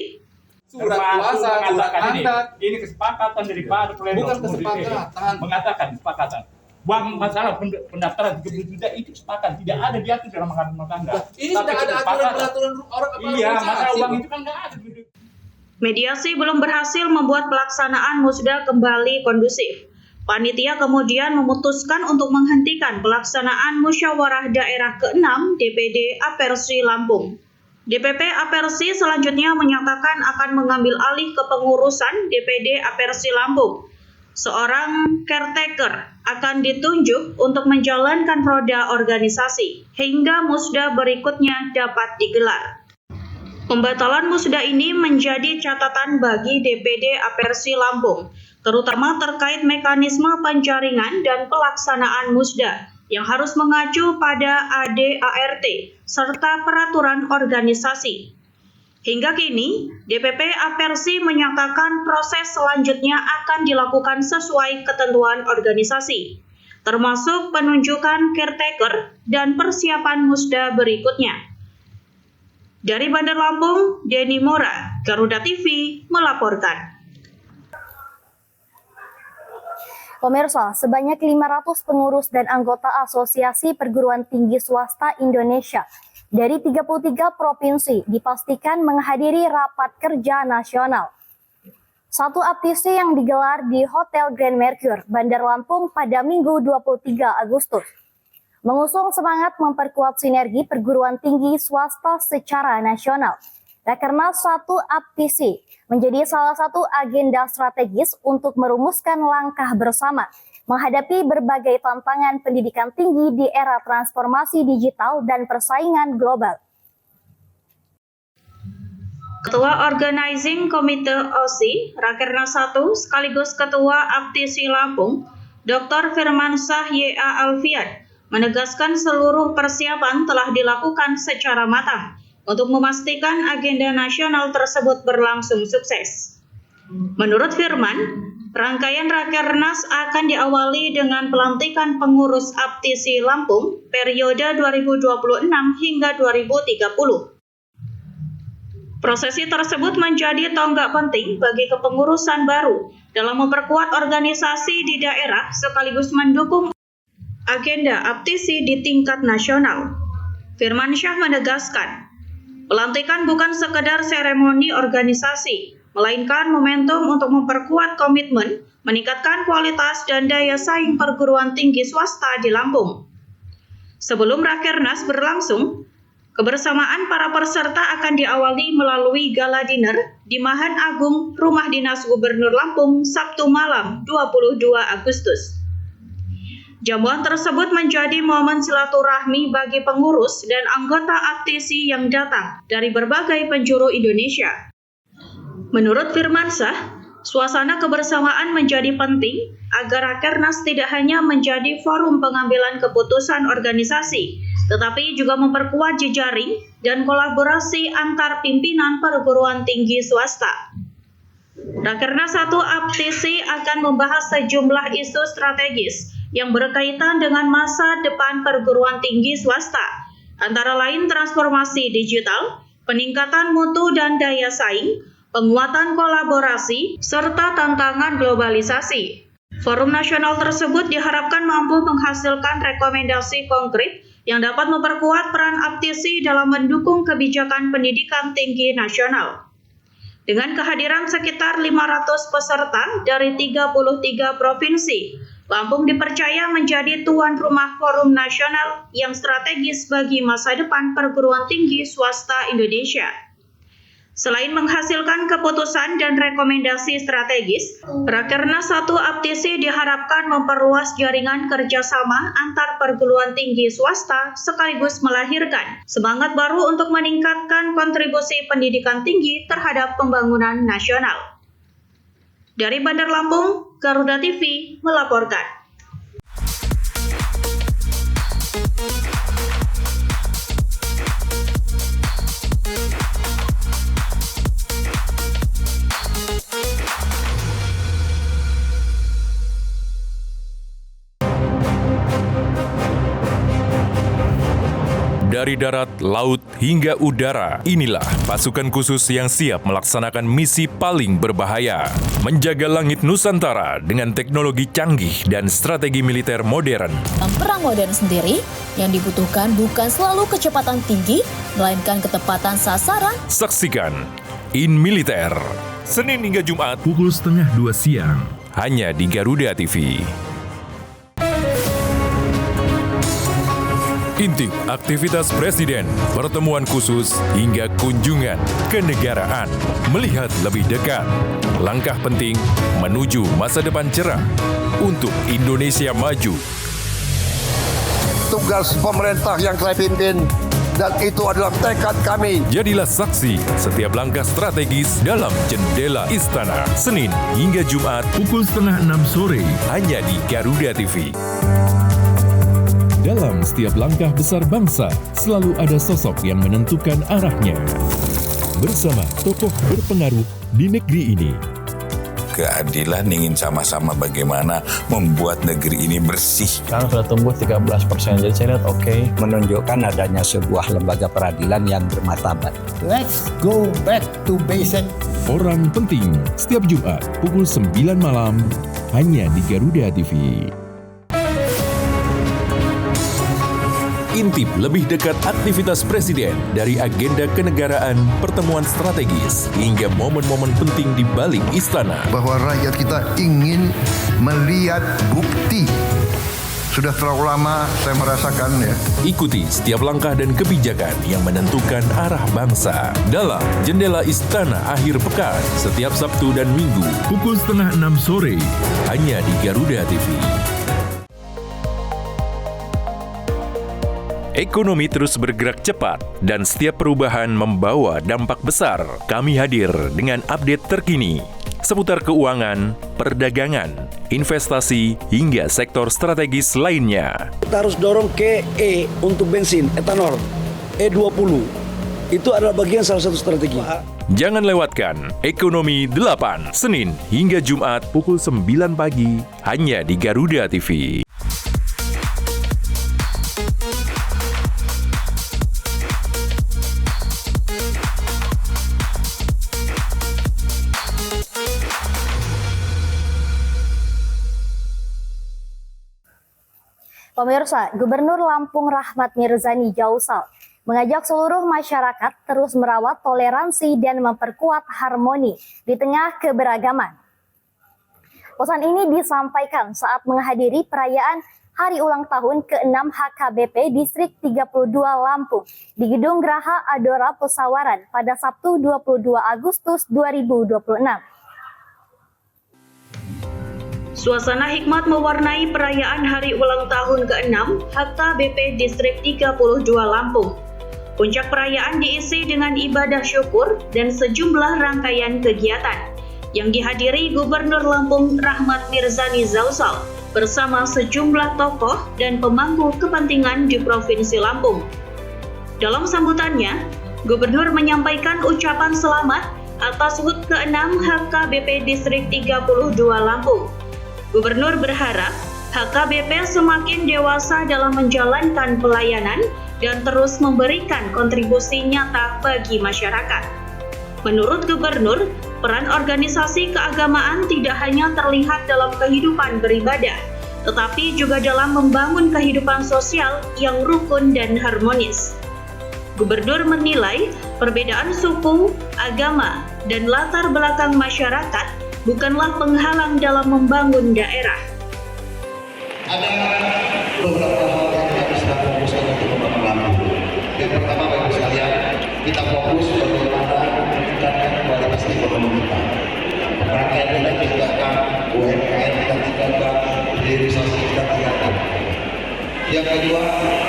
Surat kuasa, surat mandat. Ini kesepakatan daripada pleno. Bukan kesepakatan. Mengatakan kesepakatan. Buang masalah pendaftaran itu kesepakatan. Tidak ada diatur dalam rumah tangga. Ini sudah ada aturan-peraturan orang. Iya, masalah uang itu kan nggak ada. Mediasi belum berhasil membuat pelaksanaan musda kembali kondusif. Panitia kemudian memutuskan untuk menghentikan pelaksanaan musyawarah daerah ke-6 DPD APERSI Lampung. DPP APERSI selanjutnya menyatakan akan mengambil alih kepengurusan DPD APERSI Lampung. Seorang caretaker akan ditunjuk untuk menjalankan roda organisasi hingga musda berikutnya dapat digelar. Pembatalan musda ini menjadi catatan bagi DPD APERSI Lampung, terutama terkait mekanisme penjaringan dan pelaksanaan musda yang harus mengacu pada ADART serta peraturan organisasi. Hingga kini, DPP APERSI menyatakan proses selanjutnya akan dilakukan sesuai ketentuan organisasi, termasuk penunjukan caretaker dan persiapan musda berikutnya. Dari Bandar Lampung, Denny Mora, Garuda TV, melaporkan. Pemirsa, sebanyak 500 pengurus dan anggota Asosiasi Perguruan Tinggi Swasta Indonesia dari 33 provinsi dipastikan menghadiri rapat kerja nasional. Satu aptisi yang digelar di Hotel Grand Mercure, Bandar Lampung pada Minggu 23 Agustus. Mengusung semangat memperkuat sinergi perguruan tinggi swasta secara nasional. Rakernas 1 aptisi menjadi salah satu agenda strategis untuk merumuskan langkah bersama menghadapi berbagai tantangan pendidikan tinggi di era transformasi digital dan persaingan global. Ketua Organizing Committee OSI Rakernas 1 sekaligus Ketua Aptisi Lampung, Dr. Firmansyah Y.A. Alfian, menegaskan seluruh persiapan telah dilakukan secara matang untuk memastikan agenda nasional tersebut berlangsung sukses. Menurut Firman, rangkaian Rakernas akan diawali dengan pelantikan pengurus Aptisi Lampung periode 2026 hingga 2030. Prosesi tersebut menjadi tonggak penting bagi kepengurusan baru dalam memperkuat organisasi di daerah sekaligus mendukung agenda aptisi di tingkat nasional. Firmansyah menegaskan, pelantikan bukan sekedar seremoni organisasi, melainkan momentum untuk memperkuat komitmen, meningkatkan kualitas dan daya saing perguruan tinggi swasta di Lampung. Sebelum Rakernas berlangsung, kebersamaan para peserta akan diawali melalui gala dinner di Mahan Agung, Rumah Dinas Gubernur Lampung, Sabtu malam 22 Agustus. Jamuan tersebut menjadi momen silaturahmi bagi pengurus dan anggota APTISI yang datang dari berbagai penjuru Indonesia. Menurut Firmansyah, suasana kebersamaan menjadi penting agar Rakernas tidak hanya menjadi forum pengambilan keputusan organisasi, tetapi juga memperkuat jejaring dan kolaborasi antar pimpinan perguruan tinggi swasta. Rakernas 1 APTISI akan membahas sejumlah isu strategis yang berkaitan dengan masa depan perguruan tinggi swasta, antara lain transformasi digital, peningkatan mutu dan daya saing, penguatan kolaborasi, serta tantangan globalisasi. Forum nasional tersebut diharapkan mampu menghasilkan rekomendasi konkret yang dapat memperkuat peran APTISI dalam mendukung kebijakan pendidikan tinggi nasional. Dengan kehadiran sekitar 500 peserta dari 33 provinsi, Lampung dipercaya menjadi tuan rumah forum nasional yang strategis bagi masa depan perguruan tinggi swasta Indonesia. Selain menghasilkan keputusan dan rekomendasi strategis, Rakernas 1 APTISI diharapkan memperluas jaringan kerjasama antar perguruan tinggi swasta sekaligus melahirkan semangat baru untuk meningkatkan kontribusi pendidikan tinggi terhadap pembangunan nasional. Dari Bandar Lampung, Garuda TV melaporkan. Dari darat, laut, hingga udara, inilah pasukan khusus yang siap melaksanakan misi paling berbahaya. Menjaga langit Nusantara dengan teknologi canggih dan strategi militer modern. Dalam perang modern sendiri, yang dibutuhkan bukan selalu kecepatan tinggi, melainkan ketepatan sasaran. Saksikan In Militer, Senin hingga Jumat pukul 1:30 siang, hanya di Garuda TV. Intip aktivitas Presiden, pertemuan khusus, hingga kunjungan kenegaraan. Melihat lebih dekat, langkah penting menuju masa depan cerah untuk Indonesia maju. Tugas pemerintah yang saya pimpin, dan itu adalah tekad kami. Jadilah saksi setiap langkah strategis dalam Jendela Istana. Senin hingga Jumat pukul 5:30 sore, hanya di Garuda TV. Dalam setiap langkah besar bangsa, selalu ada sosok yang menentukan arahnya. Bersama tokoh berpengaruh di negeri ini. Keadilan ingin sama-sama bagaimana membuat negeri ini bersih. Sekarang sudah tumbuh 13%, jadi saya lihat oke. Menunjukkan adanya sebuah lembaga peradilan yang bermartabat. Let's go back to basic. Orang penting, setiap Jumat pukul 9 malam, hanya di Garuda TV. Intip lebih dekat aktivitas Presiden dari agenda kenegaraan, pertemuan strategis, hingga momen-momen penting di balik istana. Bahwa rakyat kita ingin melihat bukti. Sudah terlalu lama saya merasakan ya. Ikuti setiap langkah dan kebijakan yang menentukan arah bangsa. Dalam Jendela Istana akhir pekan, setiap Sabtu dan Minggu, pukul 5:30 sore, hanya di Garuda TV. Ekonomi terus bergerak cepat dan setiap perubahan membawa dampak besar. Kami hadir dengan update terkini seputar keuangan, perdagangan, investasi, hingga sektor strategis lainnya. Kita harus dorong ke E untuk bensin, etanol, E20. Itu adalah bagian salah satu strategi. Jangan lewatkan Ekonomi 8, Senin hingga Jumat pukul 9 pagi, hanya di Garuda TV. Pemirsa, Gubernur Lampung Rahmat Mirzani Jausal mengajak seluruh masyarakat terus merawat toleransi dan memperkuat harmoni di tengah keberagaman. Pesan ini disampaikan saat menghadiri perayaan Hari Ulang Tahun ke-6 HKBP Distrik 32 Lampung di Gedung Graha Adora Pesawaran pada Sabtu 22 Agustus 2026. Suasana hikmat mewarnai perayaan Hari Ulang Tahun ke-6 HKBP Distrik 32 Lampung. Puncak perayaan diisi dengan ibadah syukur dan sejumlah rangkaian kegiatan yang dihadiri Gubernur Lampung Rahmat Mirzani Zausal bersama sejumlah tokoh dan pemangku kepentingan di Provinsi Lampung. Dalam sambutannya, Gubernur menyampaikan ucapan selamat atas HUT ke-6 HKBP Distrik 32 Lampung. Gubernur berharap HKBP semakin dewasa dalam menjalankan pelayanan dan terus memberikan kontribusi nyata bagi masyarakat. Menurut Gubernur, peran organisasi keagamaan tidak hanya terlihat dalam kehidupan beribadah, tetapi juga dalam membangun kehidupan sosial yang rukun dan harmonis. Gubernur menilai perbedaan suku, agama, dan latar belakang masyarakat bukanlah penghalang dalam membangun daerah. Ada beberapa hal yang kita sedang fokuskan untuk membangun Lampung. Yang pertama, bagi sekalian, kita fokus bagaimana meningkatkan kualitas ekonomi kita. Rangkaian kita tingkatkan, UMKM kita tingkatkan, hilirisasi kita tingkatkan. Yang kedua,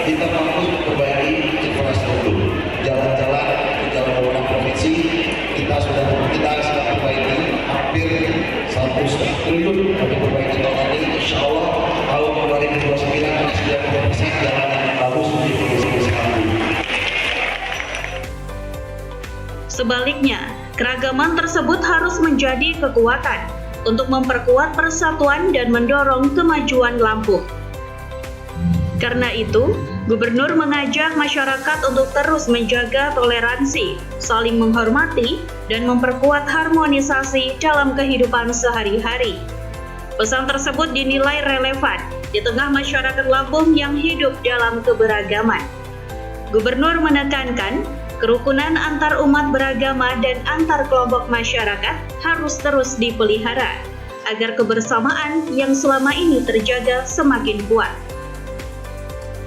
kita fokus memperbaiki infrastruktur. Jalan-jalan di jalan beberapa provinsi kita sudah perbaiki hampir 1,5 triliun untuk perbaiki total ini. Insya Allah tahun 2029 sudah 90% jalan yang bagus di provinsi Lampung. Sebaliknya, keragaman tersebut harus menjadi kekuatan untuk memperkuat persatuan dan mendorong kemajuan Lampung. Karena itu, Gubernur mengajak masyarakat untuk terus menjaga toleransi, saling menghormati, dan memperkuat harmonisasi dalam kehidupan sehari-hari. Pesan tersebut dinilai relevan di tengah masyarakat Lampung yang hidup dalam keberagaman. Gubernur menekankan, kerukunan antar umat beragama dan antar kelompok masyarakat harus terus dipelihara, agar kebersamaan yang selama ini terjaga semakin kuat.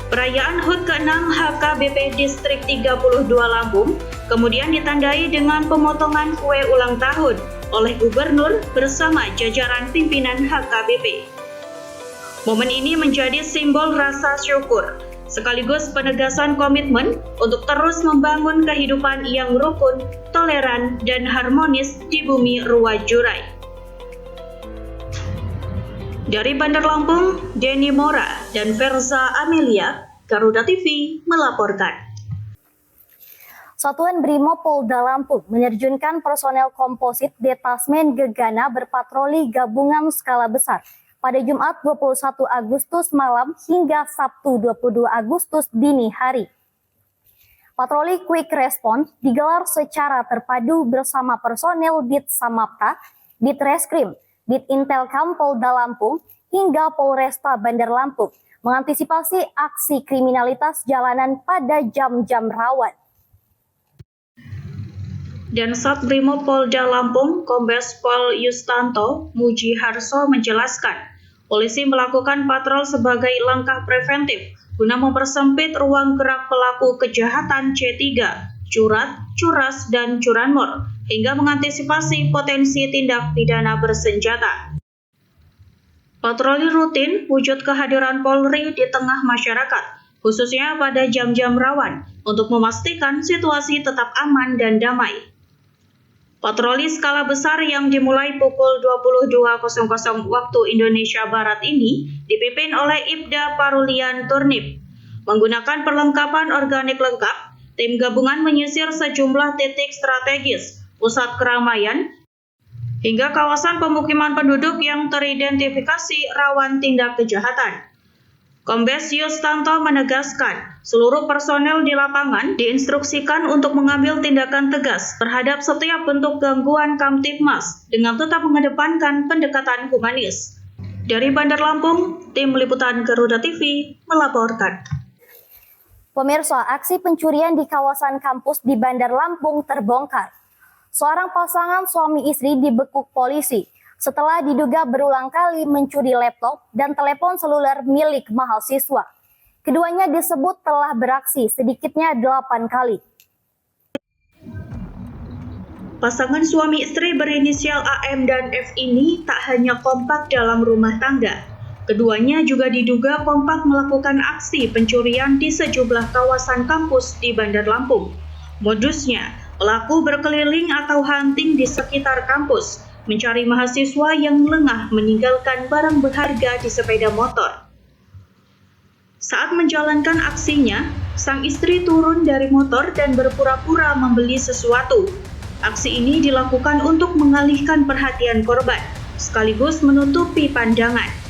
Perayaan HUT ke-6 HKBP Distrik 32 Lampung kemudian ditandai dengan pemotongan kue ulang tahun oleh Gubernur bersama jajaran pimpinan HKBP. Momen ini menjadi simbol rasa syukur, sekaligus penegasan komitmen untuk terus membangun kehidupan yang rukun, toleran, dan harmonis di bumi Ruwajurai. Dari Bandar Lampung, Denny Mora dan Verza Amelia, Garuda TV melaporkan. Satuan Brimob Polda Lampung menerjunkan personel komposit Detasmen Gegana berpatroli gabungan skala besar pada Jumat 21 Agustus malam hingga Sabtu 22 Agustus dini hari. Patroli Quick Response digelar secara terpadu bersama personel Dit Samapta, Dit Reskrim, Dit Intelkam Polda Lampung, hingga Polresta Bandar Lampung mengantisipasi aksi kriminalitas jalanan pada jam-jam rawan. Dan Sat Brimob Polda Lampung, Kombes Pol Yustanto Mujiharso menjelaskan, polisi melakukan patrol sebagai langkah preventif guna mempersempit ruang gerak pelaku kejahatan C3, curat, curas, dan curanmor, hingga mengantisipasi potensi tindak pidana bersenjata. Patroli rutin wujud kehadiran Polri di tengah masyarakat, khususnya pada jam-jam rawan, untuk memastikan situasi tetap aman dan damai. Patroli skala besar yang dimulai pukul 22.00 waktu Indonesia Barat ini dipimpin oleh Ibda Parulian Turnip. Menggunakan perlengkapan organik lengkap, tim gabungan menyisir sejumlah titik strategis, pusat keramaian, hingga kawasan pemukiman penduduk yang teridentifikasi rawan tindak kejahatan. Kombes Yustanto menegaskan, seluruh personel di lapangan diinstruksikan untuk mengambil tindakan tegas terhadap setiap bentuk gangguan Kamtibmas dengan tetap mengedepankan pendekatan humanis. Dari Bandar Lampung, tim liputan Garuda TV melaporkan. Pemirsa, aksi pencurian di kawasan kampus di Bandar Lampung terbongkar. Seorang pasangan suami istri dibekuk polisi setelah diduga berulang kali mencuri laptop dan telepon seluler milik mahasiswa. Keduanya disebut telah beraksi sedikitnya 8 kali. Pasangan suami istri berinisial AM dan F ini tak hanya kompak dalam rumah tangga. Keduanya juga diduga kompak melakukan aksi pencurian di sejumlah kawasan kampus di Bandar Lampung. Modusnya, pelaku berkeliling atau hunting di sekitar kampus, mencari mahasiswa yang lengah meninggalkan barang berharga di sepeda motor. Saat menjalankan aksinya, sang istri turun dari motor dan berpura-pura membeli sesuatu. Aksi ini dilakukan untuk mengalihkan perhatian korban, sekaligus menutupi pandangan.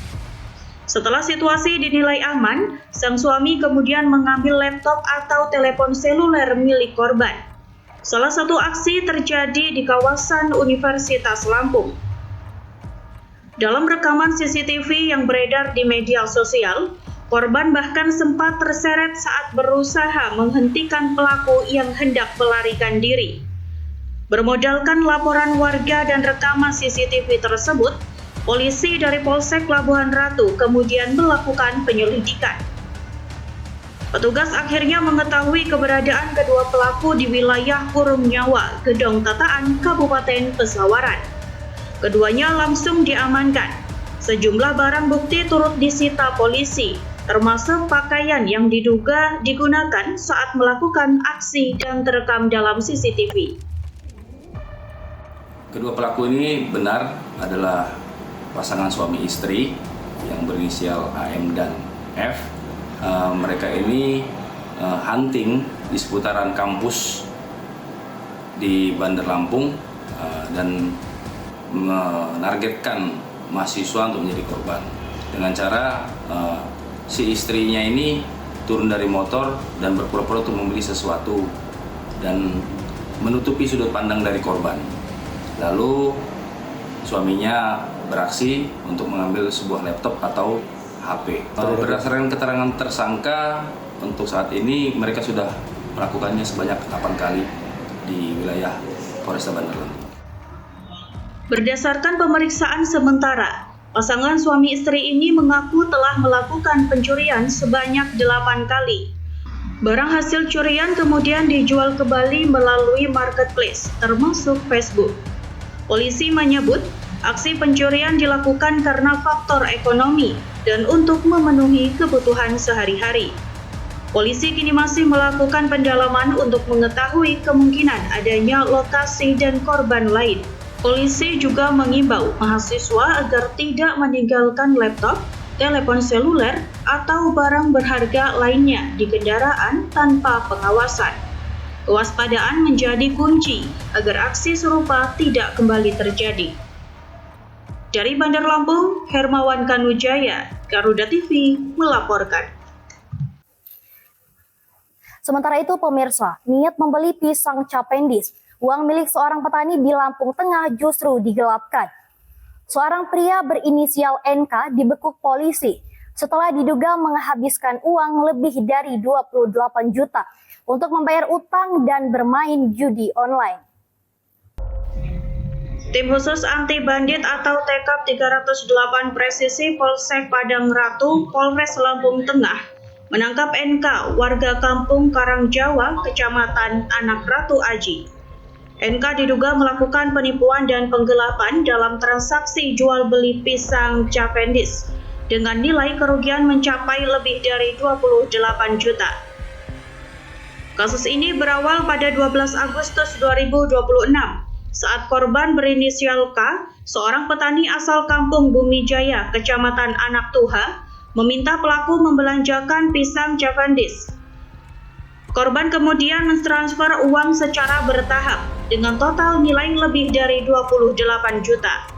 Setelah situasi dinilai aman, sang suami kemudian mengambil laptop atau telepon seluler milik korban. Salah satu aksi terjadi di kawasan Universitas Lampung. Dalam rekaman CCTV yang beredar di media sosial, korban bahkan sempat terseret saat berusaha menghentikan pelaku yang hendak melarikan diri. Bermodalkan laporan warga dan rekaman CCTV tersebut, polisi dari Polsek Labuhan Ratu kemudian melakukan penyelidikan. Petugas akhirnya mengetahui keberadaan kedua pelaku di wilayah Kurung Nyawa, Gedong Tataan, Kabupaten Pesawaran. Keduanya langsung diamankan. Sejumlah barang bukti turut disita polisi, termasuk pakaian yang diduga digunakan saat melakukan aksi dan terekam dalam CCTV. Kedua pelaku ini benar adalah pasangan suami istri yang berinisial AM dan F. Mereka ini hunting di seputaran kampus di Bandar Lampung dan menargetkan mahasiswa untuk menjadi korban dengan cara si istrinya ini turun dari motor dan berpura-pura untuk membeli sesuatu dan menutupi sudut pandang dari korban. Lalu suaminya beraksi untuk mengambil sebuah laptop atau HP. Berdasarkan keterangan tersangka, untuk saat ini mereka sudah melakukannya sebanyak 8 kali di wilayah Polresta Bandar Lampung. Berdasarkan pemeriksaan sementara, pasangan suami istri ini mengaku telah melakukan pencurian sebanyak 8 kali. Barang hasil curian kemudian dijual kembali melalui marketplace, termasuk Facebook. Polisi menyebut aksi pencurian dilakukan karena faktor ekonomi dan untuk memenuhi kebutuhan sehari-hari. Polisi kini masih melakukan pendalaman untuk mengetahui kemungkinan adanya lokasi dan korban lain. Polisi juga mengimbau mahasiswa agar tidak meninggalkan laptop, telepon seluler, atau barang berharga lainnya di kendaraan tanpa pengawasan. Kewaspadaan menjadi kunci agar aksi serupa tidak kembali terjadi. Dari Bandar Lampung, Hermawan Kanujaya, Garuda TV melaporkan. Sementara itu pemirsa, niat membeli pisang Cavendish, uang milik seorang petani di Lampung Tengah justru digelapkan. Seorang pria berinisial NK dibekuk polisi setelah diduga menghabiskan uang lebih dari 28 juta untuk membayar utang dan bermain judi online. Tim khusus anti bandit atau TKP 308 Presisi Polsek Padang Ratu, Polres Lampung Tengah menangkap NK, warga kampung Karangjawa, Kecamatan Anak Ratu Aji. NK diduga melakukan penipuan dan penggelapan dalam transaksi jual beli pisang Cavendish dengan nilai kerugian mencapai lebih dari 28 juta. Kasus ini berawal pada 12 Agustus 2026 saat korban berinisial K, seorang petani asal kampung Bumi Jaya, Kecamatan Anak Tuha, meminta pelaku membelanjakan pisang Cavendish. Korban kemudian mentransfer uang secara bertahap dengan total nilai lebih dari 28 juta.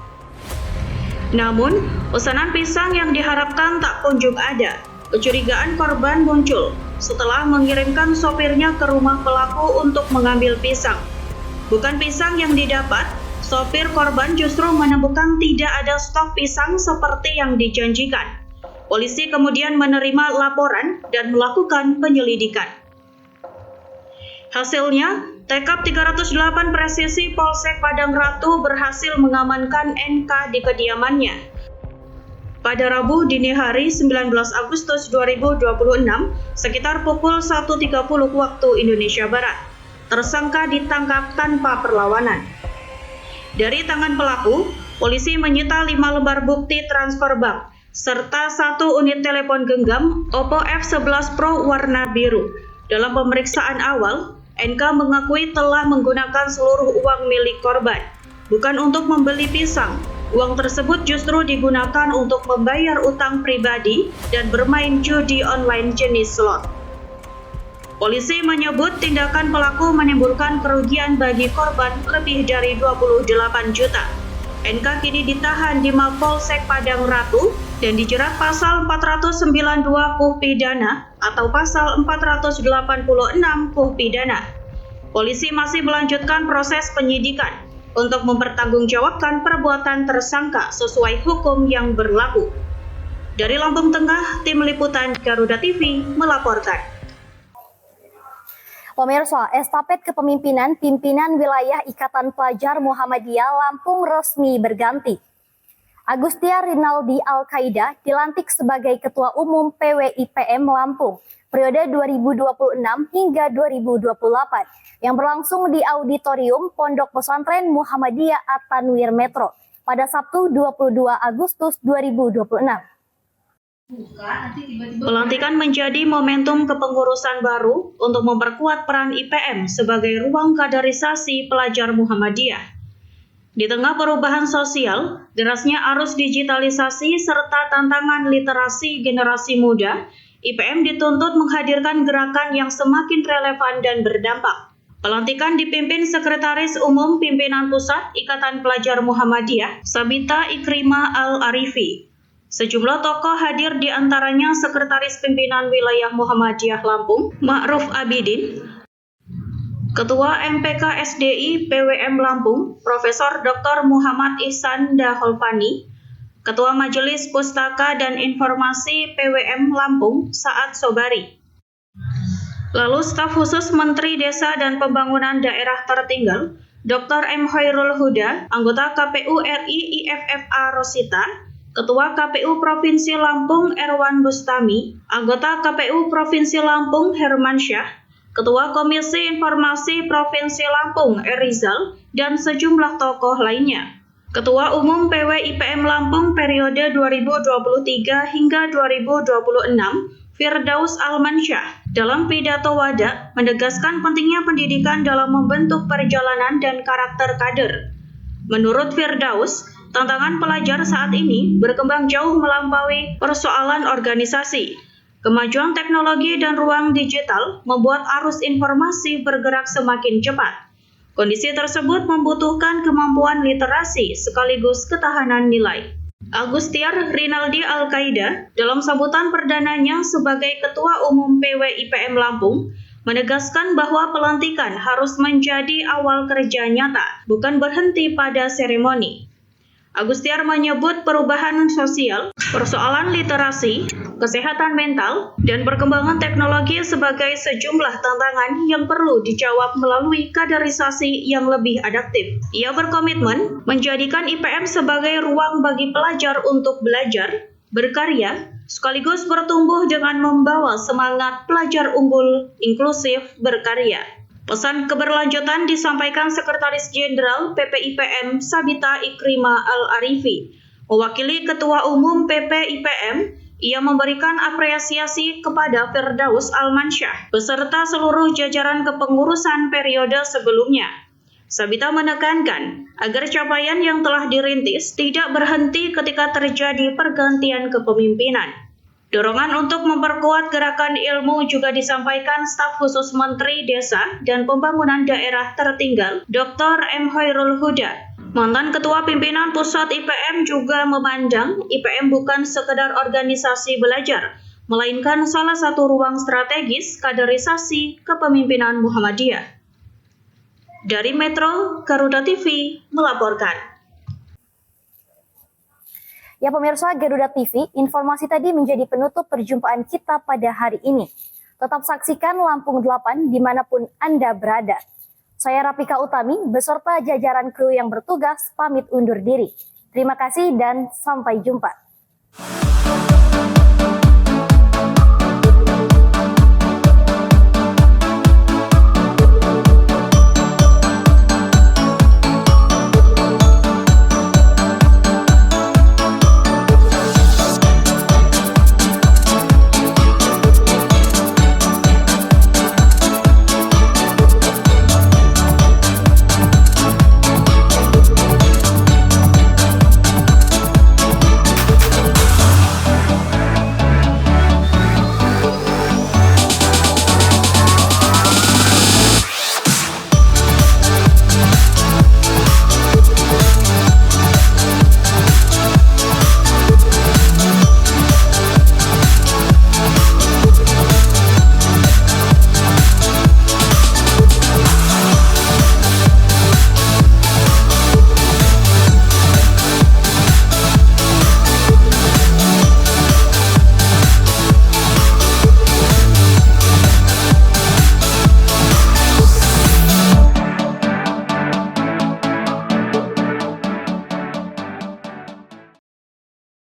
Namun, pesanan pisang yang diharapkan tak kunjung ada. Kecurigaan korban muncul setelah mengirimkan sopirnya ke rumah pelaku untuk mengambil pisang. Bukan pisang yang didapat, sopir korban justru menemukan tidak ada stok pisang seperti yang dijanjikan. Polisi kemudian menerima laporan dan melakukan penyelidikan. Hasilnya, TK 308 Presisi Polsek Padang Ratu berhasil mengamankan NK di kediamannya. Pada Rabu dini hari 19 Agustus 2026, sekitar pukul 1.30 waktu Indonesia Barat, tersangka ditangkap tanpa perlawanan. Dari tangan pelaku, polisi menyita 5 lembar bukti transfer bank, serta 1 unit telepon genggam Oppo F11 Pro warna biru. Dalam pemeriksaan awal, NK mengakui telah menggunakan seluruh uang milik korban, bukan untuk membeli pisang. Uang tersebut justru digunakan untuk membayar utang pribadi dan bermain judi online jenis slot. Polisi menyebut tindakan pelaku menimbulkan kerugian bagi korban lebih dari 28 juta. NK kini ditahan di Mapolsek Padang Ratu dan dijerat pasal 492 Puh Pidana atau pasal 486 Puh Pidana. Polisi masih melanjutkan proses penyidikan untuk mempertanggungjawabkan perbuatan tersangka sesuai hukum yang berlaku. Dari Lampung Tengah, Tim Liputan Garuda TV melaporkan. Pemirsa, estafet kepemimpinan pimpinan wilayah Ikatan Pelajar Muhammadiyah Lampung resmi berganti. Agustia Rinaldi Al-Qaida dilantik sebagai Ketua Umum PWIPM Lampung periode 2026 hingga 2028 yang berlangsung di Auditorium Pondok Pesantren Muhammadiyah At-Tanwir Metro pada Sabtu 22 Agustus 2026. Pelantikan menjadi momentum kepengurusan baru untuk memperkuat peran IPM sebagai ruang kaderisasi pelajar Muhammadiyah. Di tengah perubahan sosial, derasnya arus digitalisasi serta tantangan literasi generasi muda, IPM dituntut menghadirkan gerakan yang semakin relevan dan berdampak. Pelantikan dipimpin Sekretaris Umum Pimpinan Pusat Ikatan Pelajar Muhammadiyah, Sabita Ikrimah Al-Arifi. Sejumlah tokoh hadir, di antaranya Sekretaris Pimpinan Wilayah Muhammadiyah Lampung, Ma'ruf Abidin, Ketua MPK SDI PWM Lampung, Profesor Dr. Muhammad Ihsan Daholpani, Ketua Majelis Pustaka dan Informasi PWM Lampung, Saad Sobari. Lalu staf khusus Menteri Desa dan Pembangunan Daerah Tertinggal, Dr. M. Hoirul Huda, anggota KPU RI IFFA Rosita, Ketua KPU Provinsi Lampung Erwan Bustami, anggota KPU Provinsi Lampung Hermansyah, Ketua Komisi Informasi Provinsi Lampung Erizal, dan sejumlah tokoh lainnya. Ketua Umum PWIPM Lampung periode 2023 hingga 2026, Firdaus Almansyah, dalam pidato wada menegaskan pentingnya pendidikan dalam membentuk perjalanan dan karakter kader. Menurut Firdaus, tantangan pelajar saat ini berkembang jauh melampaui persoalan organisasi. Kemajuan teknologi dan ruang digital membuat arus informasi bergerak semakin cepat. Kondisi tersebut membutuhkan kemampuan literasi sekaligus ketahanan nilai. Agustia Rinaldi Al-Qaida dalam sambutan perdananya sebagai Ketua Umum PWIPM Lampung menegaskan bahwa pelantikan harus menjadi awal kerja nyata, bukan berhenti pada seremoni. Agustiar menyebut perubahan sosial, persoalan literasi, kesehatan mental, dan perkembangan teknologi sebagai sejumlah tantangan yang perlu dijawab melalui kaderisasi yang lebih adaptif. Ia berkomitmen menjadikan IPM sebagai ruang bagi pelajar untuk belajar, berkarya, sekaligus bertumbuh dengan membawa semangat pelajar unggul, inklusif, berkarya. Pesan keberlanjutan disampaikan Sekretaris Jenderal PPIPM Sabita Ikrimah Al-Arifi. Mewakili Ketua Umum PPIPM, ia memberikan apresiasi kepada Firdaus Almansyah beserta seluruh jajaran kepengurusan periode sebelumnya. Sabita menekankan agar capaian yang telah dirintis tidak berhenti ketika terjadi pergantian kepemimpinan. Dorongan untuk memperkuat gerakan ilmu juga disampaikan staf khusus Menteri Desa dan Pembangunan Daerah Tertinggal, Dr. M. Hoirul Huda. Mantan Ketua Pimpinan Pusat IPM juga memandang IPM bukan sekedar organisasi belajar, melainkan salah satu ruang strategis kaderisasi kepemimpinan Muhammadiyah. Dari Metro, Garuda TV melaporkan. Ya pemirsa Garuda TV, informasi tadi menjadi penutup perjumpaan kita pada hari ini. Tetap saksikan Lampung 8 dimanapun Anda berada. Saya Rapika Utami beserta jajaran kru yang bertugas pamit undur diri. Terima kasih dan sampai jumpa.